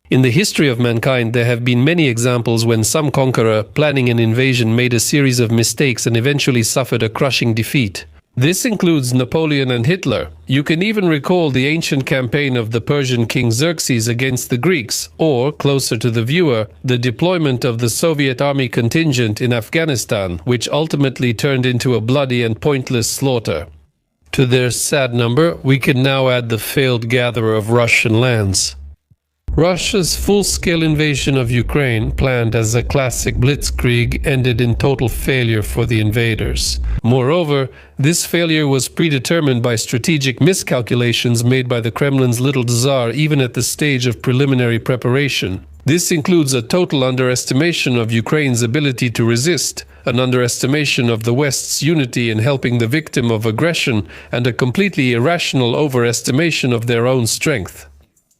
In the history of mankind, there have been many examples when some conqueror, planning an invasion, made a series of mistakes and eventually suffered a crushing defeat. This includes Napoleon and Hitler. You can even recall the ancient campaign of the Persian king Xerxes against the Greeks, or, closer to the viewer, the deployment of the Soviet army contingent in Afghanistan, which ultimately turned into a bloody and pointless slaughter. To their sad number, we can now add the failed gatherer of Russian lands. Russia's full-scale invasion of Ukraine, planned as a classic blitzkrieg, ended in total failure for the invaders. Moreover, this failure was predetermined by strategic miscalculations made by the Kremlin's little Tsar even at the stage of preliminary preparation. This includes a total underestimation of Ukraine's ability to resist, an underestimation of the West's unity in helping the victim of aggression, and a completely irrational overestimation of their own strength.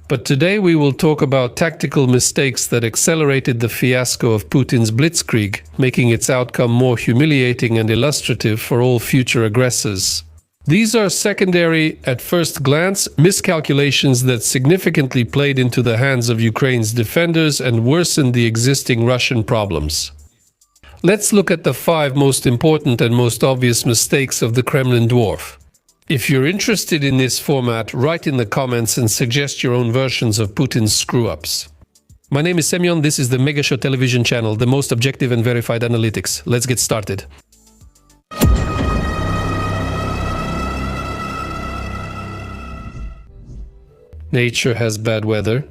But today we will talk about tactical mistakes that accelerated the fiasco of Putin's blitzkrieg, making its outcome more humiliating and illustrative for all future aggressors. These are secondary, at first glance, miscalculations that significantly played into the hands of Ukraine's defenders and worsened the existing Russian problems. Let's look at the 5 most important and most obvious mistakes of the Kremlin dwarf. If you're interested in this format, write in the comments and suggest your own versions of Putin's screw-ups. My name is Semyon, this is the Megashow television channel, the most objective and verified analytics. Let's get started. Nature has bad weather.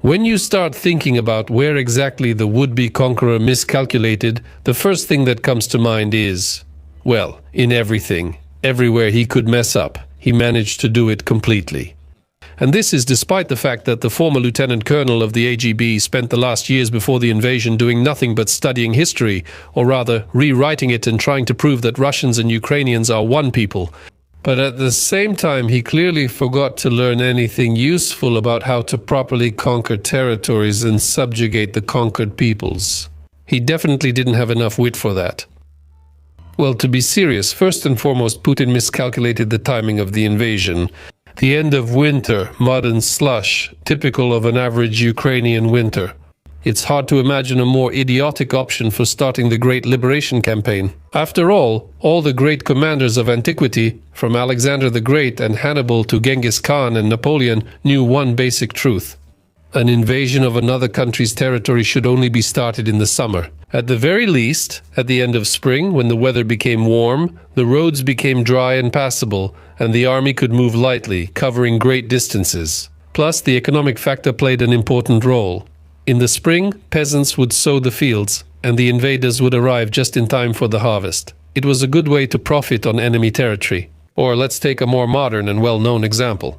When you start thinking about where exactly the would-be conqueror miscalculated, the first thing that comes to mind is, well, in everything. Everywhere he could mess up, he managed to do it completely. And this is despite the fact that the former lieutenant colonel of the AGB spent the last years before the invasion doing nothing but studying history, or rather, rewriting it and trying to prove that Russians and Ukrainians are one people. But at the same time, he clearly forgot to learn anything useful about how to properly conquer territories and subjugate the conquered peoples. He definitely didn't have enough wit for that. Well, to be serious, first and foremost, Putin miscalculated the timing of the invasion. The end of winter, mud and slush, typical of an average Ukrainian winter. It's hard to imagine a more idiotic option for starting the Great Liberation Campaign. After all the great commanders of antiquity, from Alexander the Great and Hannibal to Genghis Khan and Napoleon, knew one basic truth. An invasion of another country's territory should only be started in the summer. At the very least, at the end of spring, when the weather became warm, the roads became dry and passable, and the army could move lightly, covering great distances. Plus, the economic factor played an important role. In the spring, peasants would sow the fields, and the invaders would arrive just in time for the harvest. It was a good way to profit on enemy territory. Or let's take a more modern and well-known example.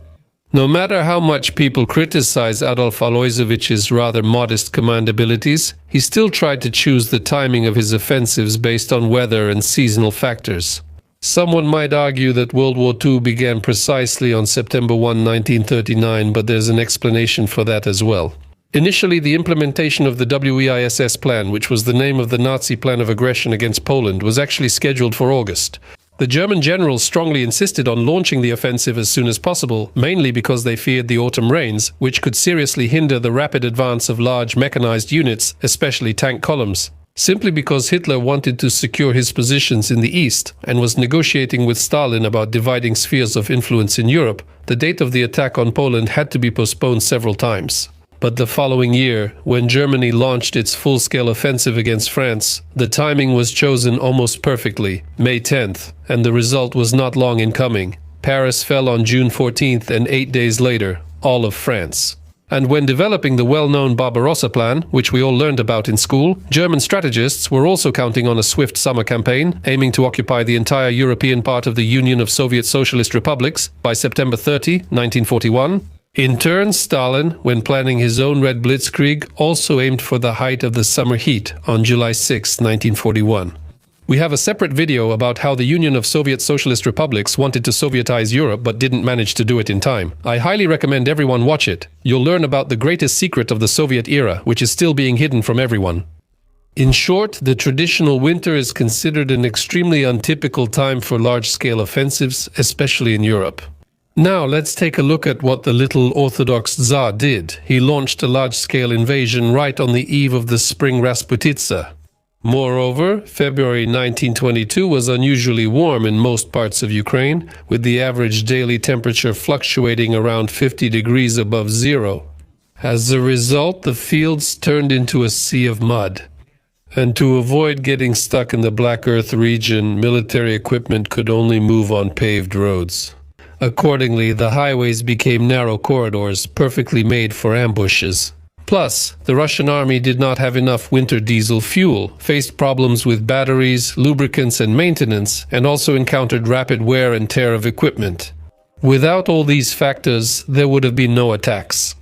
No matter how much people criticize Adolf Aloysovich's rather modest command abilities, he still tried to choose the timing of his offensives based on weather and seasonal factors. Someone might argue that World War II began precisely on September 1, 1939, but there's an explanation for that as well. Initially, the implementation of the WEISS plan, which was the name of the Nazi plan of aggression against Poland, was actually scheduled for August. The German generals strongly insisted on launching the offensive as soon as possible, mainly because they feared the autumn rains, which could seriously hinder the rapid advance of large mechanized units, especially tank columns. Simply because Hitler wanted to secure his positions in the east and was negotiating with Stalin about dividing spheres of influence in Europe, the date of the attack on Poland had to be postponed several times. But the following year, when Germany launched its full-scale offensive against France, the timing was chosen almost perfectly, May 10th, and the result was not long in coming. Paris fell on June 14th, and 8 days later, all of France. And when developing the well-known Barbarossa plan, which we all learned about in school, German strategists were also counting on a swift summer campaign, aiming to occupy the entire European part of the Union of Soviet Socialist Republics by September 30, 1941. In turn, Stalin, when planning his own Red Blitzkrieg, also aimed for the height of the summer heat on July 6, 1941. We have a separate video about how the Union of Soviet Socialist Republics wanted to Sovietize Europe but didn't manage to do it in time. I highly recommend everyone watch it. You'll learn about the greatest secret of the Soviet era, which is still being hidden from everyone. In short, the traditional winter is considered an extremely untypical time for large-scale offensives, especially in Europe. Now let's take a look at what the little Orthodox Tsar did. He launched a large-scale invasion right on the eve of the Spring Rasputitsa. Moreover, February 1922 was unusually warm in most parts of Ukraine, with the average daily temperature fluctuating around 50 degrees above zero. As a result, the fields turned into a sea of mud. And to avoid getting stuck in the Black Earth region, military equipment could only move on paved roads. Accordingly, the highways became narrow corridors, perfectly made for ambushes. Plus, the Russian army did not have enough winter diesel fuel, faced problems with batteries, lubricants and maintenance, and also encountered rapid wear and tear of equipment. Without all these factors, there would have been no attacks.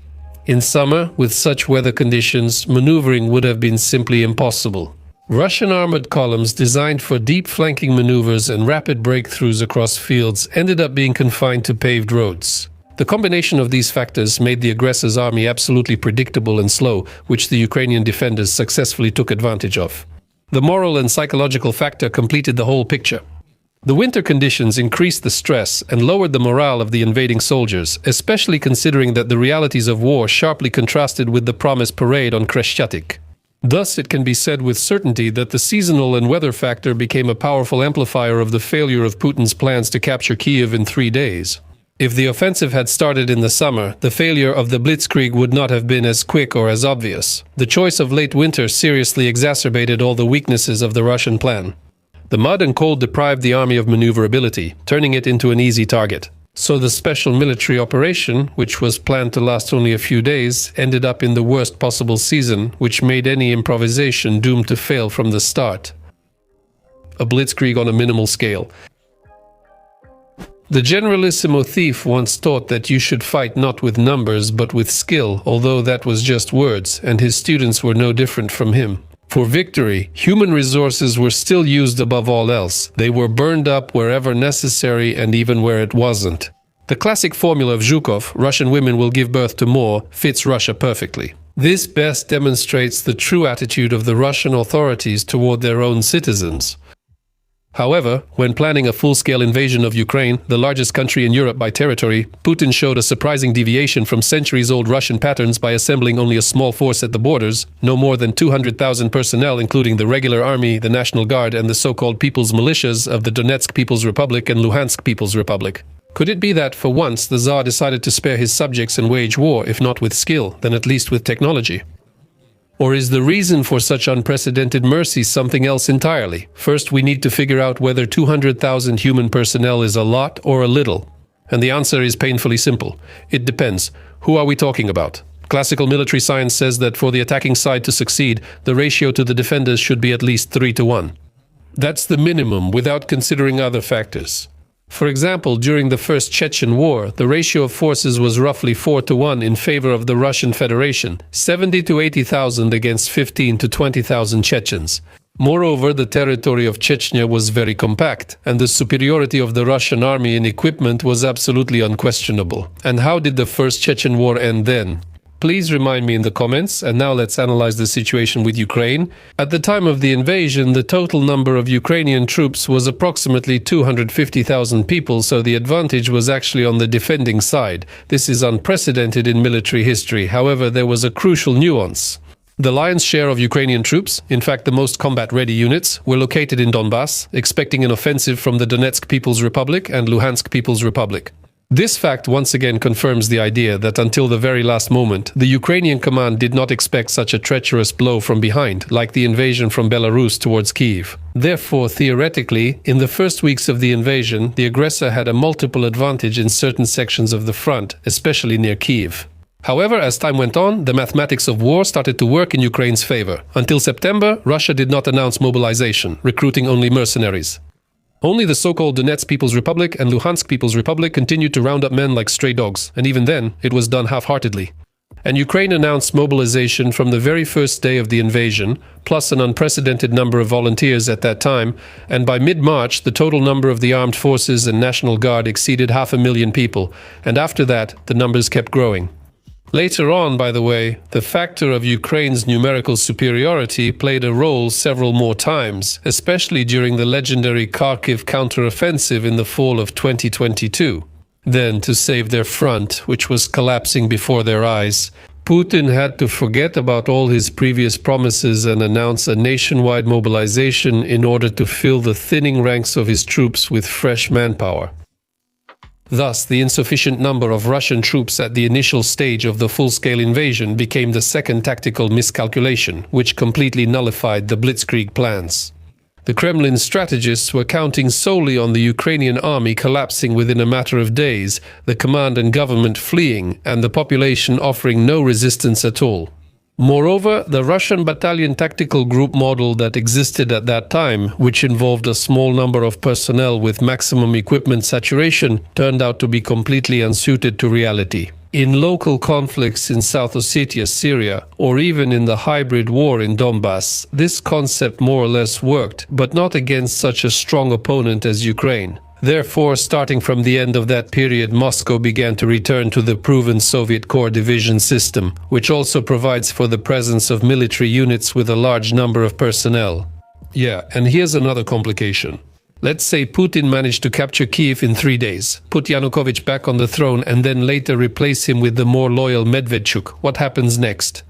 In summer, with such weather conditions, maneuvering would have been simply impossible. Russian armored columns designed for deep flanking maneuvers and rapid breakthroughs across fields ended up being confined to paved roads. The combination of these factors made the aggressor's army absolutely predictable and slow, which the Ukrainian defenders successfully took advantage of. The moral and psychological factor completed the whole picture. The winter conditions increased the stress and lowered the morale of the invading soldiers, especially considering that the realities of war sharply contrasted with the promised parade on Krещатик. Thus, it can be said with certainty that the seasonal and weather factor became a powerful amplifier of the failure of Putin's plans to capture Kyiv in 3 days. If the offensive had started in the summer, the failure of the Blitzkrieg would not have been as quick or as obvious. The choice of late winter seriously exacerbated all the weaknesses of the Russian plan. The mud and cold deprived the army of maneuverability, turning it into an easy target. So the special military operation, which was planned to last only a few days, ended up in the worst possible season, which made any improvisation doomed to fail from the start. A blitzkrieg on a minimal scale. The Generalissimo thief once taught that you should fight not with numbers but with skill, although that was just words, and his students were no different from him. For victory, human resources were still used above all else. They were burned up wherever necessary and even where it wasn't. The classic formula of Zhukov, Russian women will give birth to more, fits Russia perfectly. This best demonstrates the true attitude of the Russian authorities toward their own citizens. However, when planning a full-scale invasion of Ukraine, the largest country in Europe by territory, Putin showed a surprising deviation from centuries-old Russian patterns by assembling only a small force at the borders, no more than 200,000 personnel including the regular army, the National Guard and the so-called People's Militias of the Donetsk People's Republic and Luhansk People's Republic. Could it be that, for once, the Tsar decided to spare his subjects and wage war, if not with skill, then at least with technology? Or is the reason for such unprecedented mercy something else entirely? First, we need to figure out whether 200,000 human personnel is a lot or a little. And the answer is painfully simple. It depends. Who are we talking about? Classical military science says that for the attacking side to succeed, the ratio to the defenders should be at least 3-1. That's the minimum without considering other factors. For example, during the First Chechen War, the ratio of forces was roughly 4-1 in favor of the Russian Federation, 70 to 80,000 against 15 to 20,000 Chechens. Moreover, the territory of Chechnya was very compact, and the superiority of the Russian army in equipment was absolutely unquestionable. And how did the First Chechen War end then? Please remind me in the comments, and now let's analyze the situation with Ukraine. At the time of the invasion, the total number of Ukrainian troops was approximately 250,000 people, so the advantage was actually on the defending side. This is unprecedented in military history. However, there was a crucial nuance. The lion's share of Ukrainian troops, in fact the most combat-ready units, were located in Donbass, expecting an offensive from the Donetsk People's Republic and Luhansk People's Republic. This fact once again confirms the idea that until the very last moment, the Ukrainian command did not expect such a treacherous blow from behind, like the invasion from Belarus towards Kyiv. Therefore, theoretically, in the first weeks of the invasion, the aggressor had a multiple advantage in certain sections of the front, especially near Kyiv. However, as time went on, the mathematics of war started to work in Ukraine's favor. Until September, Russia did not announce mobilization, recruiting only mercenaries. Only the so-called Donetsk People's Republic and Luhansk People's Republic continued to round up men like stray dogs, and even then, it was done half-heartedly. And Ukraine announced mobilization from the very first day of the invasion, plus an unprecedented number of volunteers at that time, and by mid-March, the total number of the armed forces and National Guard exceeded 500,000 people, and after that, the numbers kept growing. Later on, by the way, the factor of Ukraine's numerical superiority played a role several more times, especially during the legendary Kharkiv counteroffensive in the fall of 2022. Then, to save their front, which was collapsing before their eyes, Putin had to forget about all his previous promises and announce a nationwide mobilization in order to fill the thinning ranks of his troops with fresh manpower. Thus, the insufficient number of Russian troops at the initial stage of the full-scale invasion became the second tactical miscalculation, which completely nullified the Blitzkrieg plans. The Kremlin strategists were counting solely on the Ukrainian army collapsing within a matter of days, the command and government fleeing, and the population offering no resistance at all. Moreover, the Russian battalion tactical group model that existed at that time, which involved a small number of personnel with maximum equipment saturation, turned out to be completely unsuited to reality. In local conflicts in South Ossetia, Syria, or even in the hybrid war in Donbass, this concept more or less worked, but not against such a strong opponent as Ukraine. Therefore, starting from the end of that period, Moscow began to return to the proven Soviet core division system, which also provides for the presence of military units with a large number of personnel. Yeah, and here's another complication. Let's say Putin managed to capture Kyiv in 3 days, put Yanukovych back on the throne, and then later replace him with the more loyal Medvedchuk. What happens next?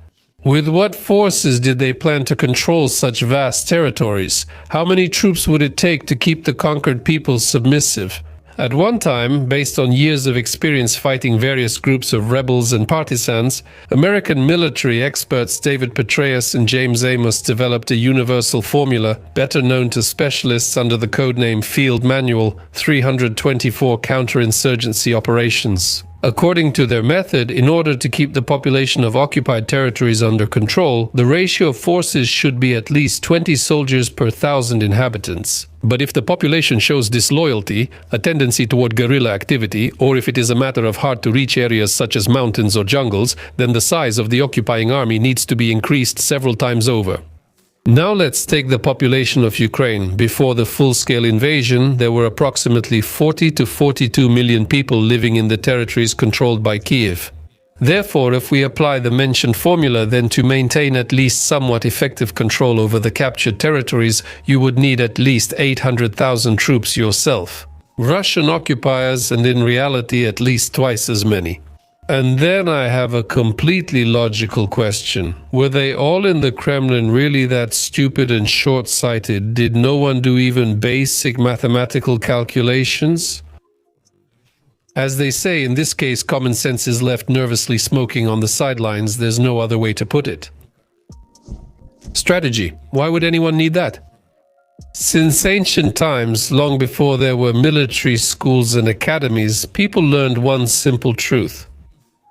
With what forces did they plan to control such vast territories? How many troops would it take to keep the conquered peoples submissive? At one time, based on years of experience fighting various groups of rebels and partisans, American military experts David Petraeus and James Amos developed a universal formula, better known to specialists under the codename Field Manual 324 Counterinsurgency Operations. According to their method, in order to keep the population of occupied territories under control, the ratio of forces should be at least 20 soldiers per 1,000 inhabitants. But if the population shows disloyalty, a tendency toward guerrilla activity, or if it is a matter of hard-to-reach areas such as mountains or jungles, then the size of the occupying army needs to be increased several times over. Now let's take the population of Ukraine. Before the full-scale invasion, there were approximately 40 to 42 million people living in the territories controlled by Kyiv. Therefore, if we apply the mentioned formula, then to maintain at least somewhat effective control over the captured territories, you would need at least 800,000 troops yourself. Russian occupiers, and in reality at least twice as many. And then I have a completely logical question. Were they all in the Kremlin really that stupid and short-sighted? Did no one do even basic mathematical calculations? As they say, in this case, common sense is left nervously smoking on the sidelines. There's no other way to put it. Strategy. Why would anyone need that? Since ancient times, long before there were military schools and academies, people learned one simple truth.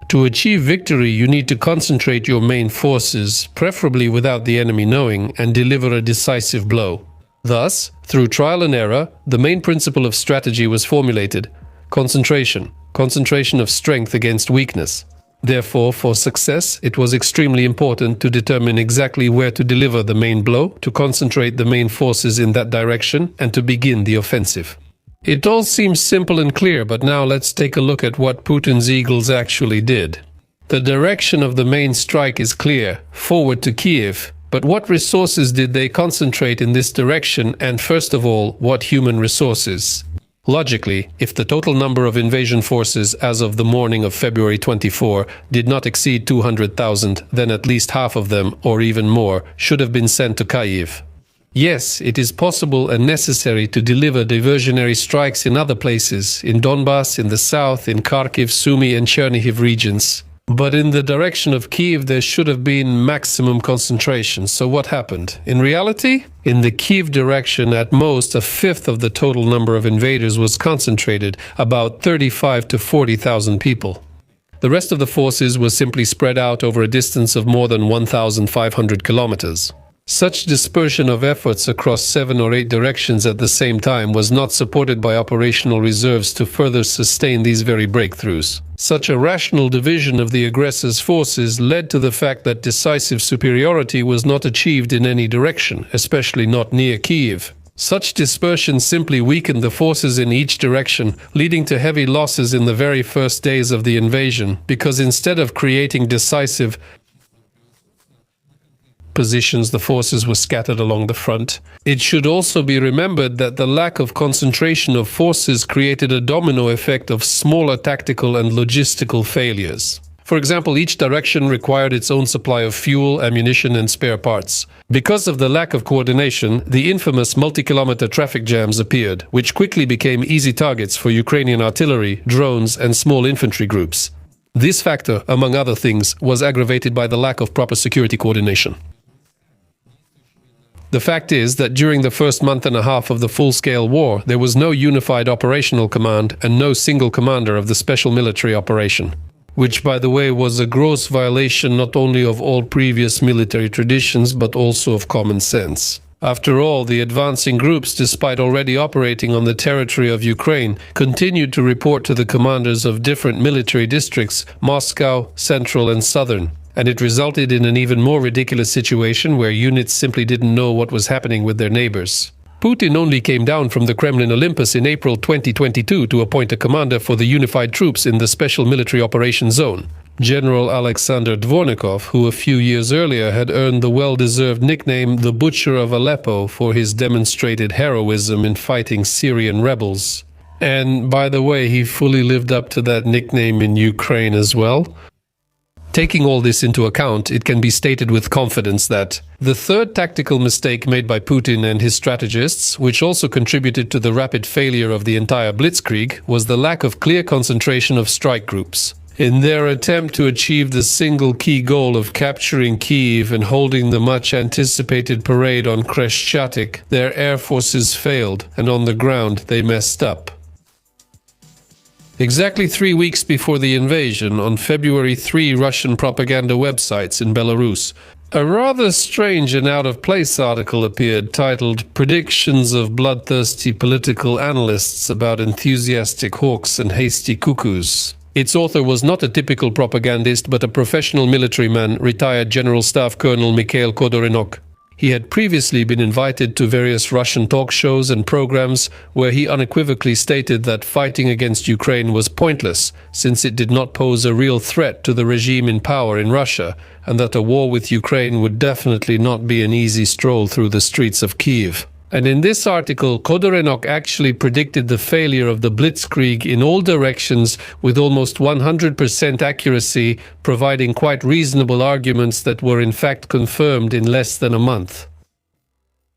To achieve victory, you need to concentrate your main forces, preferably without the enemy knowing, and deliver a decisive blow. Thus, through trial and error, the main principle of strategy was formulated. Concentration. Concentration of strength against weakness. Therefore, for success, it was extremely important to determine exactly where to deliver the main blow, to concentrate the main forces in that direction, and to begin the offensive. It all seems simple and clear, but now let's take a look at what Putin's eagles actually did. The direction of the main strike is clear, forward to Kyiv. But what resources did they concentrate in this direction, and first of all, what human resources? Logically, if the total number of invasion forces as of the morning of February 24 did not exceed 200,000, then at least half of them, or even more, should have been sent to Kyiv. Yes, it is possible and necessary to deliver diversionary strikes in other places, in Donbass, in the south, in Kharkiv, Sumy and Chernihiv regions. But in the direction of Kyiv there should have been maximum concentration. So what happened? In reality, in the Kyiv direction, at most a fifth of the total number of invaders was concentrated, about 35 to 40,000 people. The rest of the forces were simply spread out over a distance of more than 1,500 kilometers. Such dispersion of efforts across 7 or 8 directions at the same time was not supported by operational reserves to further sustain these very breakthroughs. Such a rational division of the aggressor's forces led to the fact that decisive superiority was not achieved in any direction, especially not near Kyiv. Such dispersion simply weakened the forces in each direction, leading to heavy losses in the very first days of the invasion, because instead of creating decisive positions the forces were scattered along the front. It should also be remembered that the lack of concentration of forces created a domino effect of smaller tactical and logistical failures. For example, each direction required its own supply of fuel, ammunition, and spare parts. Because of the lack of coordination, the infamous multi-kilometer traffic jams appeared, which quickly became easy targets for Ukrainian artillery, drones, and small infantry groups. This factor, among other things, was aggravated by the lack of proper security coordination. The fact is that during the first month and a half of the full-scale war, there was no unified operational command and no single commander of the special military operation. Which, by the way, was a gross violation not only of all previous military traditions, but also of common sense. After all, the advancing groups, despite already operating on the territory of Ukraine, continued to report to the commanders of different military districts, Moscow, Central and Southern. And it resulted in an even more ridiculous situation where units simply didn't know what was happening with their neighbors. Putin only came down from the Kremlin Olympus in April 2022 to appoint a commander for the unified troops in the Special Military Operations Zone, General Alexander Dvornikov, who a few years earlier had earned the well-deserved nickname the Butcher of Aleppo for his demonstrated heroism in fighting Syrian rebels. And, by the way, he fully lived up to that nickname in Ukraine as well. Taking all this into account, it can be stated with confidence that the third tactical mistake made by Putin and his strategists, which also contributed to the rapid failure of the entire Blitzkrieg, was the lack of clear concentration of strike groups. In their attempt to achieve the single key goal of capturing Kyiv and holding the much-anticipated parade on Khreshchatyk, their air forces failed, and on the ground they messed up. Exactly 3 weeks before the invasion, on February 3 Russian propaganda websites in Belarus, a rather strange and out-of-place article appeared titled "Predictions of Bloodthirsty Political Analysts About Enthusiastic Hawks and Hasty Cuckoos." Its author was not a typical propagandist but a professional military man, retired General Staff Colonel Mikhail Kodorinok. He had previously been invited to various Russian talk shows and programs where he unequivocally stated that fighting against Ukraine was pointless since it did not pose a real threat to the regime in power in Russia, and that a war with Ukraine would definitely not be an easy stroll through the streets of Kyiv. And in this article, Kodorinok actually predicted the failure of the Blitzkrieg in all directions with almost 100% accuracy, providing quite reasonable arguments that were in fact confirmed in less than a month.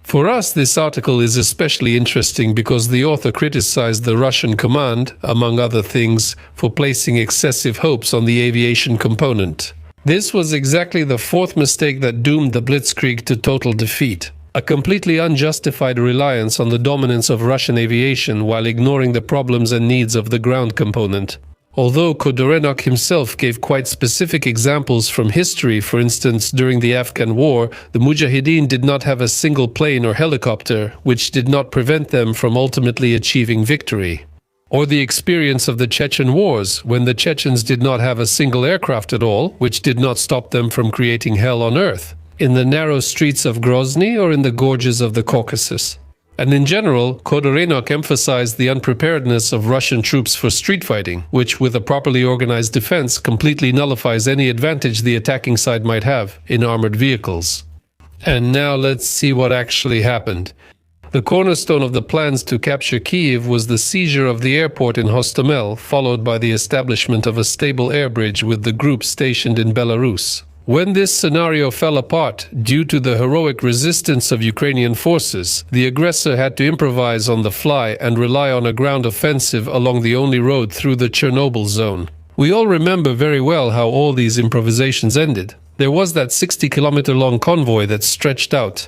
For us, this article is especially interesting because the author criticized the Russian command, among other things, for placing excessive hopes on the aviation component. This was exactly the fourth mistake that doomed the Blitzkrieg to total defeat. A completely unjustified reliance on the dominance of Russian aviation while ignoring the problems and needs of the ground component. Although Kodorinok himself gave quite specific examples from history, for instance, during the Afghan war, the Mujahideen did not have a single plane or helicopter, which did not prevent them from ultimately achieving victory. Or the experience of the Chechen wars, when the Chechens did not have a single aircraft at all, which did not stop them from creating hell on earth, in the narrow streets of Grozny or in the gorges of the Caucasus. And in general, Kodorinok emphasized the unpreparedness of Russian troops for street fighting, which with a properly organized defense completely nullifies any advantage the attacking side might have in armored vehicles. And now let's see what actually happened. The cornerstone of the plans to capture Kyiv was the seizure of the airport in Hostomel, followed by the establishment of a stable air bridge with the group stationed in Belarus. When this scenario fell apart due to the heroic resistance of Ukrainian forces, the aggressor had to improvise on the fly and rely on a ground offensive along the only road through the Chernobyl zone. We all remember very well how all these improvisations ended. There was that 60-kilometer-long convoy that stretched out.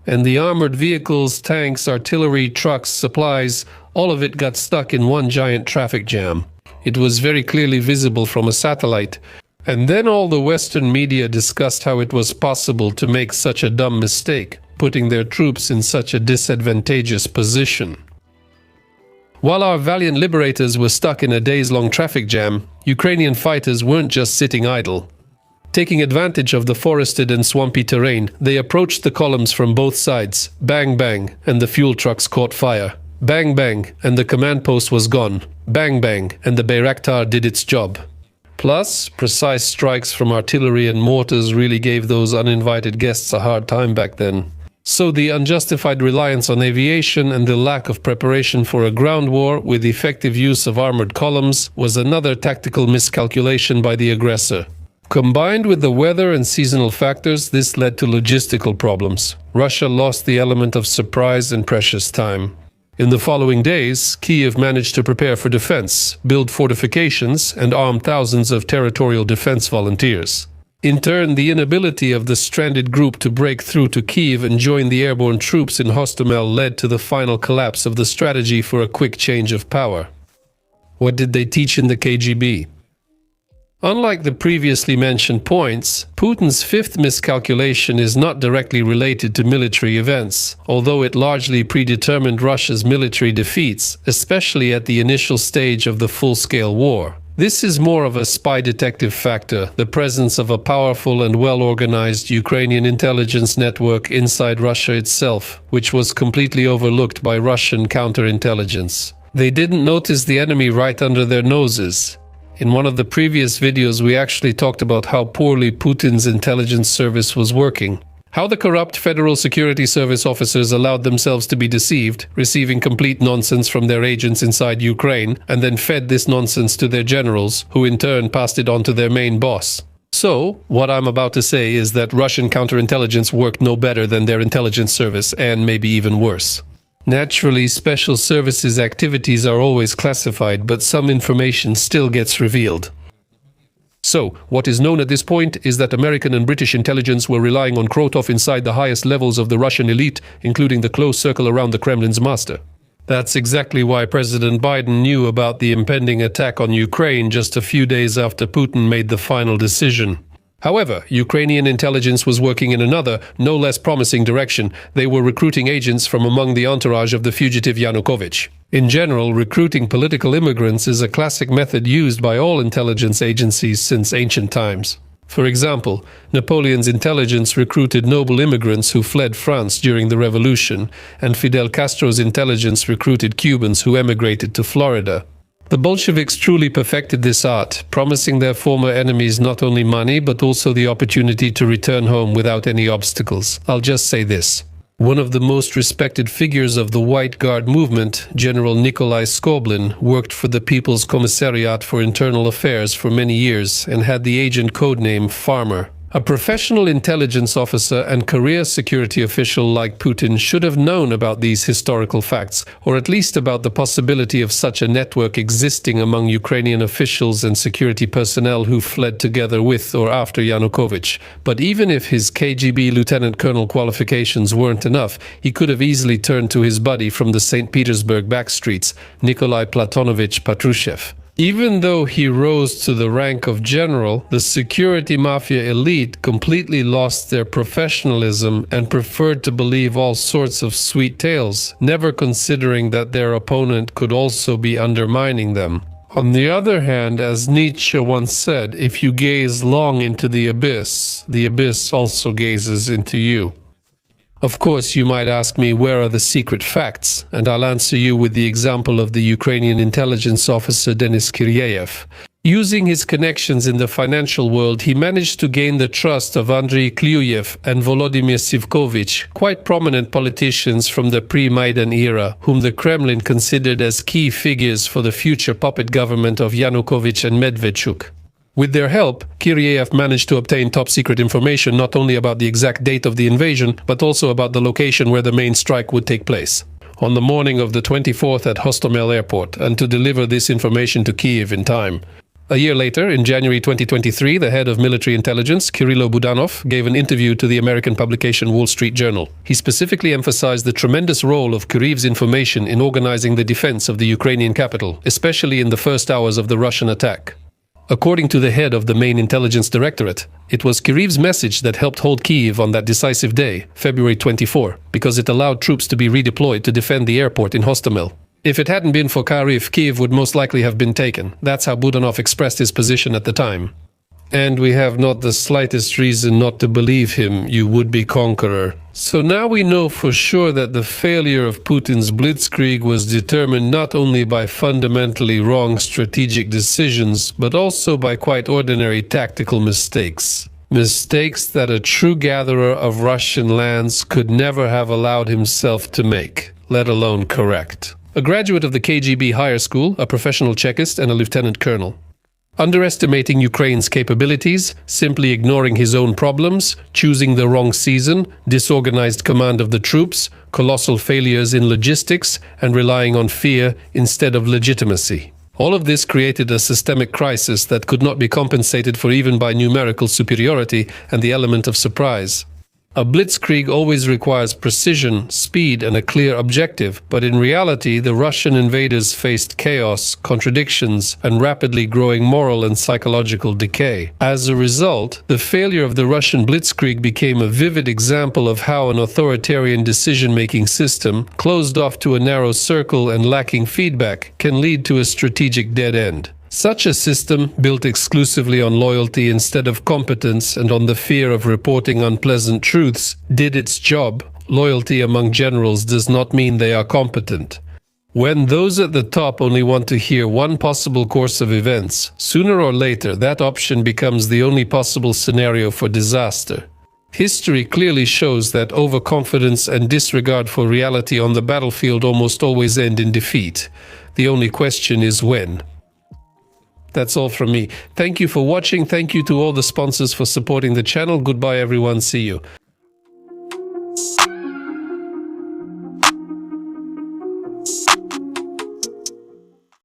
And the armored vehicles, tanks, artillery, trucks, supplies, all of it got stuck in one giant traffic jam. It was very clearly visible from a satellite. And then all the Western media discussed how it was possible to make such a dumb mistake, putting their troops in such a disadvantageous position. While our valiant liberators were stuck in a days-long traffic jam, Ukrainian fighters weren't just sitting idle. Taking advantage of the forested and swampy terrain, they approached the columns from both sides. Bang, bang, and the fuel trucks caught fire. Bang, bang, and the command post was gone. Bang, bang, and the Bayraktar did its job. Plus, precise strikes from artillery and mortars really gave those uninvited guests a hard time back then. So the unjustified reliance on aviation and the lack of preparation for a ground war with effective use of armored columns was another tactical miscalculation by the aggressor. Combined with the weather and seasonal factors, this led to logistical problems. Russia lost the element of surprise and precious time. In the following days, Kyiv managed to prepare for defense, build fortifications, and arm thousands of territorial defense volunteers. In turn, the inability of the stranded group to break through to Kyiv and join the airborne troops in Hostomel led to the final collapse of the strategy for a quick change of power. What did they teach in the KGB? Unlike the previously mentioned points, Putin's fifth miscalculation is not directly related to military events, although it largely predetermined Russia's military defeats, especially at the initial stage of the full-scale war. This is more of a spy detective factor, the presence of a powerful and well-organized Ukrainian intelligence network inside Russia itself, which was completely overlooked by Russian counterintelligence. They didn't notice the enemy right under their noses. In one of the previous videos, we actually talked about how poorly Putin's intelligence service was working. How the corrupt Federal Security Service officers allowed themselves to be deceived, receiving complete nonsense from their agents inside Ukraine, and then fed this nonsense to their generals, who in turn passed it on to their main boss. So, what I'm about to say is that Russian counterintelligence worked no better than their intelligence service, and maybe even worse. Naturally, special services activities are always classified, but some information still gets revealed. So, what is known at this point is that American and British intelligence were relying on Krotov inside the highest levels of the Russian elite, including the close circle around the Kremlin's master. That's exactly why President Biden knew about the impending attack on Ukraine just a few days after Putin made the final decision. However, Ukrainian intelligence was working in another, no less promising direction. They were recruiting agents from among the entourage of the fugitive Yanukovych. In general, recruiting political immigrants is a classic method used by all intelligence agencies since ancient times. For example, Napoleon's intelligence recruited noble immigrants who fled France during the Revolution, and Fidel Castro's intelligence recruited Cubans who emigrated to Florida. The Bolsheviks truly perfected this art, promising their former enemies not only money but also the opportunity to return home without any obstacles. I'll just say this. One of the most respected figures of the White Guard movement, General Nikolai Skoblin, worked for the People's Commissariat for Internal Affairs for many years and had the agent codename Farmer. A professional intelligence officer and career security official like Putin should have known about these historical facts, or at least about the possibility of such a network existing among Ukrainian officials and security personnel who fled together with or after Yanukovych. But even if his KGB lieutenant colonel qualifications weren't enough, he could have easily turned to his buddy from the St. Petersburg backstreets, Nikolai Platonovich Patrushev. Even though he rose to the rank of general, the security mafia elite completely lost their professionalism and preferred to believe all sorts of sweet tales, never considering that their opponent could also be undermining them. On the other hand, as Nietzsche once said, if you gaze long into the abyss also gazes into you. Of course, you might ask me, where are the secret facts? And I'll answer you with the example of the Ukrainian intelligence officer Denis Kyiv. Using his connections in the financial world, he managed to gain the trust of Andrei Klyuyev and Volodymyr Sivkovich, quite prominent politicians from the pre-Maidan era, whom the Kremlin considered as key figures for the future puppet government of Yanukovych and Medvedchuk. With their help, Kyiv managed to obtain top-secret information not only about the exact date of the invasion, but also about the location where the main strike would take place, on the morning of the 24th at Hostomel airport, and to deliver this information to Kyiv in time. A year later, in January 2023, the head of military intelligence, Kirilo Budanov, gave an interview to the American publication Wall Street Journal. He specifically emphasized the tremendous role of Kyiv's information in organizing the defense of the Ukrainian capital, especially in the first hours of the Russian attack. According to the head of the main intelligence directorate, it was Kyiv's message that helped hold Kyiv on that decisive day, February 24, because it allowed troops to be redeployed to defend the airport in Hostomel. If it hadn't been for Kyiv would most likely have been taken. That's how Budanov expressed his position at the time. And we have not the slightest reason not to believe him, you would-be conqueror. So now we know for sure that the failure of Putin's blitzkrieg was determined not only by fundamentally wrong strategic decisions, but also by quite ordinary tactical mistakes. Mistakes that a true gatherer of Russian lands could never have allowed himself to make, let alone correct. A graduate of the KGB Higher School, a professional Chekist, and a lieutenant colonel. Underestimating Ukraine's capabilities, simply ignoring his own problems, choosing the wrong season, disorganized command of the troops, colossal failures in logistics, and relying on fear instead of legitimacy. All of this created a systemic crisis that could not be compensated for even by numerical superiority and the element of surprise. A blitzkrieg always requires precision, speed, and a clear objective, but in reality, the Russian invaders faced chaos, contradictions, and rapidly growing moral and psychological decay. As a result, the failure of the Russian blitzkrieg became a vivid example of how an authoritarian decision-making system, closed off to a narrow circle and lacking feedback, can lead to a strategic dead end. Such a system, built exclusively on loyalty instead of competence and on the fear of reporting unpleasant truths, did its job. Loyalty among generals does not mean they are competent. When those at the top only want to hear one possible course of events, sooner or later that option becomes the only possible scenario for disaster. History clearly shows that overconfidence and disregard for reality on the battlefield almost always end in defeat. The only question is when. That's all from me. Thank you for watching. Thank you to all the sponsors for supporting the channel. Goodbye, everyone. See you.